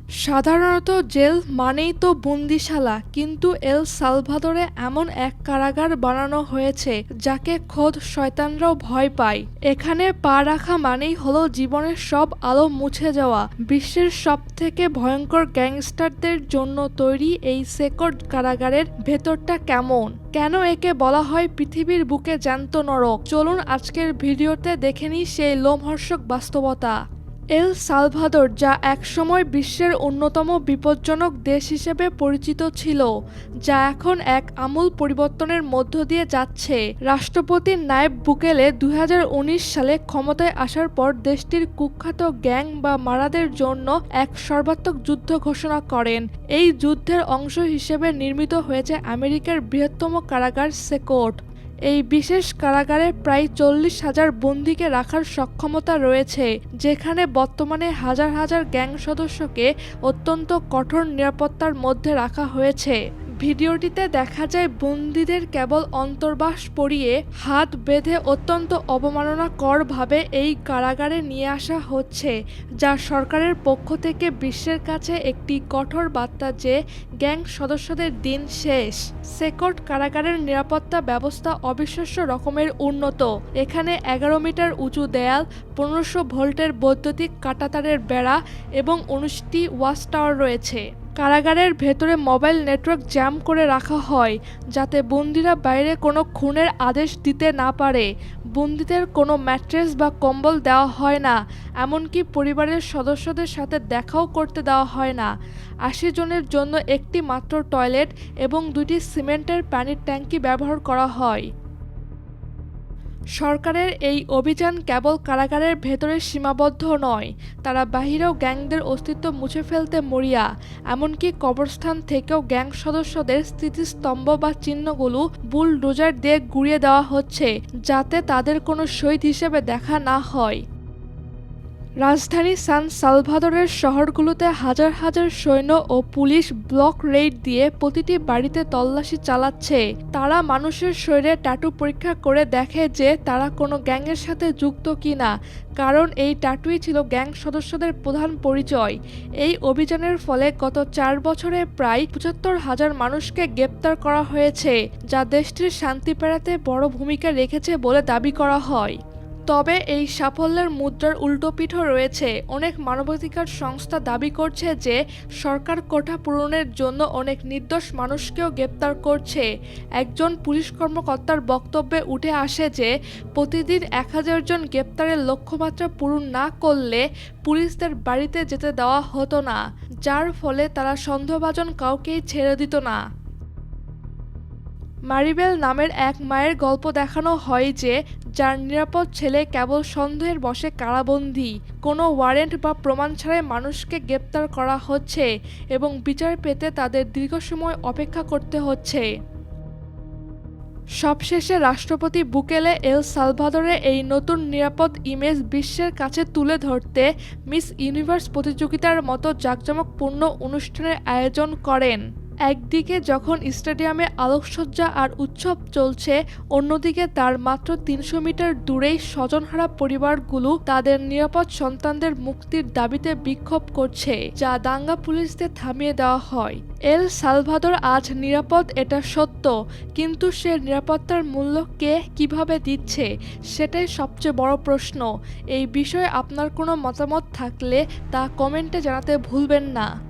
সাধারণত জেল মানেই তো বন্দিশালা, কিন্তু এল সালভাদরে এমন এক কারাগার বানানো হয়েছে যাকে খোদ শয়তানরাও ভয় পায়। এখানে পা রাখা মানেই হলো জীবনের সব আলো মুছে যাওয়া। বিশ্বের সবথেকে ভয়ঙ্কর গ্যাংস্টারদের জন্য তৈরি এই সেকট কারাগারের ভেতরটা কেমন, কেন একে বলা হয় পৃথিবীর বুকে জ্যান্ত নরক? চলুন আজকের ভিডিওতে দেখে নিই সেই লোমহর্ষক বাস্তবতা। এল সালভাদর, যা একসময় বিশ্বের অন্যতম বিপজ্জনক দেশ হিসেবে পরিচিত ছিল, যা এখন এক আমূল পরিবর্তনের মধ্য দিয়ে যাচ্ছে। রাষ্ট্রপতি নায়েব বুকেলে 2019 সালে ক্ষমতায় আসার পর দেশটির কুখ্যাত গ্যাং বা মারাদের জন্য এক সর্বাত্মক যুদ্ধ ঘোষণা করেন। এই যুদ্ধের অংশ হিসেবে নির্মিত হয়েছে আমেরিকার বৃহত্তম কারাগার সেকট। এই বিশেষ কারাগারে প্রায় 40,000 বন্দীকে রাখার সক্ষমতা রয়েছে, যেখানে বর্তমানে হাজার হাজার গ্যাং সদস্যকে অত্যন্ত কঠোর নিরাপত্তার মধ্যে রাখা হয়েছে। ভিডিওটিতে দেখা যায় বন্দীদের কেবল অন্তর্বাস পরিয়ে হাত বেঁধে অত্যন্ত অবমাননাকরভাবে এই কারাগারে নিয়ে আসা হচ্ছে, যা সরকারের পক্ষ থেকে বিশ্বের কাছে একটি কঠোর বার্তা যে গ্যাং সদস্যদের দিন শেষ। সেকট কারাগারের নিরাপত্তা ব্যবস্থা অবিশ্বাস্য রকমের উন্নত। এখানে 11 মিটার উঁচু দেয়াল, 1500 ভোল্টের বৈদ্যুতিক কাঁটাতারের বেড়া এবং 19টি ওয়াচ টাওয়ার রয়েছে। কারাগারের ভেতরে মোবাইল নেটওয়ার্ক জ্যাম করে রাখা হয়, যাতে বন্দীরা বাইরে কোনো খুনের আদেশ দিতে না পারে। বন্দীদের কোনো ম্যাট্রেস বা কম্বল দেওয়া হয় না, এমনকি পরিবারের সদস্যদের সাথে দেখাও করতে দেওয়া হয় না। 80 জনের জন্য একটি মাত্র টয়লেট এবং 2টি সিমেন্টের পানির ট্যাঙ্কি ব্যবহার করা হয়। সরকারের এই অভিযান কেবল কারাগারের ভেতরে সীমাবদ্ধ নয়, তারা বাহিরেও গ্যাংদের অস্তিত্ব মুছে ফেলতে মরিয়া। এমনকি কবরস্থান থেকেও গ্যাং সদস্যদের স্মৃতিস্তম্ভ বা চিহ্নগুলো বুলডোজার দিয়ে গুঁড়িয়ে দেওয়া হচ্ছে, যাতে তাদের কোনো শহীদ হিসেবে দেখা না হয়। রাজধানী সান সালভাদরের শহরগুলোতে হাজার হাজার সৈন্য ও পুলিশ ব্লক রেইড দিয়ে প্রতিটি বাড়িতে তল্লাশি চালাচ্ছে। তারা মানুষের শরীরে ট্যাটু পরীক্ষা করে দেখে যে তারা কোনো গ্যাংয়ের সাথে যুক্ত কিনা, কারণ এই ট্যাটুই ছিল গ্যাং সদস্যদের প্রধান পরিচয়। এই অভিযানের ফলে গত 4 বছরে প্রায় 75,000 মানুষকে গ্রেপ্তার করা হয়েছে, যা দেশটির শান্তি ফেরাতে বড় ভূমিকা রেখেছে বলে দাবি করা হয়। তবে এই সাফল্যের মুদ্রার উল্টোপিঠও রয়েছে। অনেক মানবাধিকার সংস্থা দাবি করছে যে সরকার কোটা পূরণের জন্য অনেক নির্দোষ মানুষকেও গ্রেপ্তার করছে। একজন পুলিশ কর্মকর্তার বক্তব্যে উঠে আসে যে প্রতিদিন 1000 জন গ্রেপ্তারের লক্ষ্যমাত্রা পূরণ না করলে পুলিশদের বাড়িতে যেতে দেওয়া হতো না, যার ফলে তারা সন্দেহভাজন কাউকেই ছেড়ে দিত না। মারিবেল নামের এক মায়ের গল্প দেখানো হয় যে যার নিরাপদ ছেলে কেবল সন্দেহের বশে কারাবন্দী। কোনো ওয়ারেন্ট বা প্রমাণ ছাড়াই মানুষকে গ্রেপ্তার করা হচ্ছে এবং বিচার পেতে তাদের দীর্ঘ সময় অপেক্ষা করতে হচ্ছে। সবশেষে রাষ্ট্রপতি বুকেলে এল সালভাদরে এই নতুন নিরাপদ ইমেজ বিশ্বের কাছে তুলে ধরতে মিস ইউনিভার্স প্রতিযোগিতার মতো জাঁকজমকপূর্ণ অনুষ্ঠানের আয়োজন করেন। একদিকে যখন স্টেডিয়ামে আলোকসজ্জা আর উৎসব চলছে, অন্যদিকে তার মাত্র 300 মিটার দূরেই স্বজনহারা পরিবারগুলো তাদের নিরাপদ সন্তানদের মুক্তির দাবিতে বিক্ষোভ করছে, যা দাঙ্গা পুলিশদের থামিয়ে দেওয়া হয়। এল সালভাদর আজ নিরাপদ, এটা সত্য, কিন্তু সে নিরাপত্তার মূল্য কে কিভাবে দিচ্ছে সেটাই সবচেয়ে বড় প্রশ্ন। এই বিষয়ে আপনার কোনো মতামত থাকলে তা কমেন্টে জানাতে ভুলবেন না।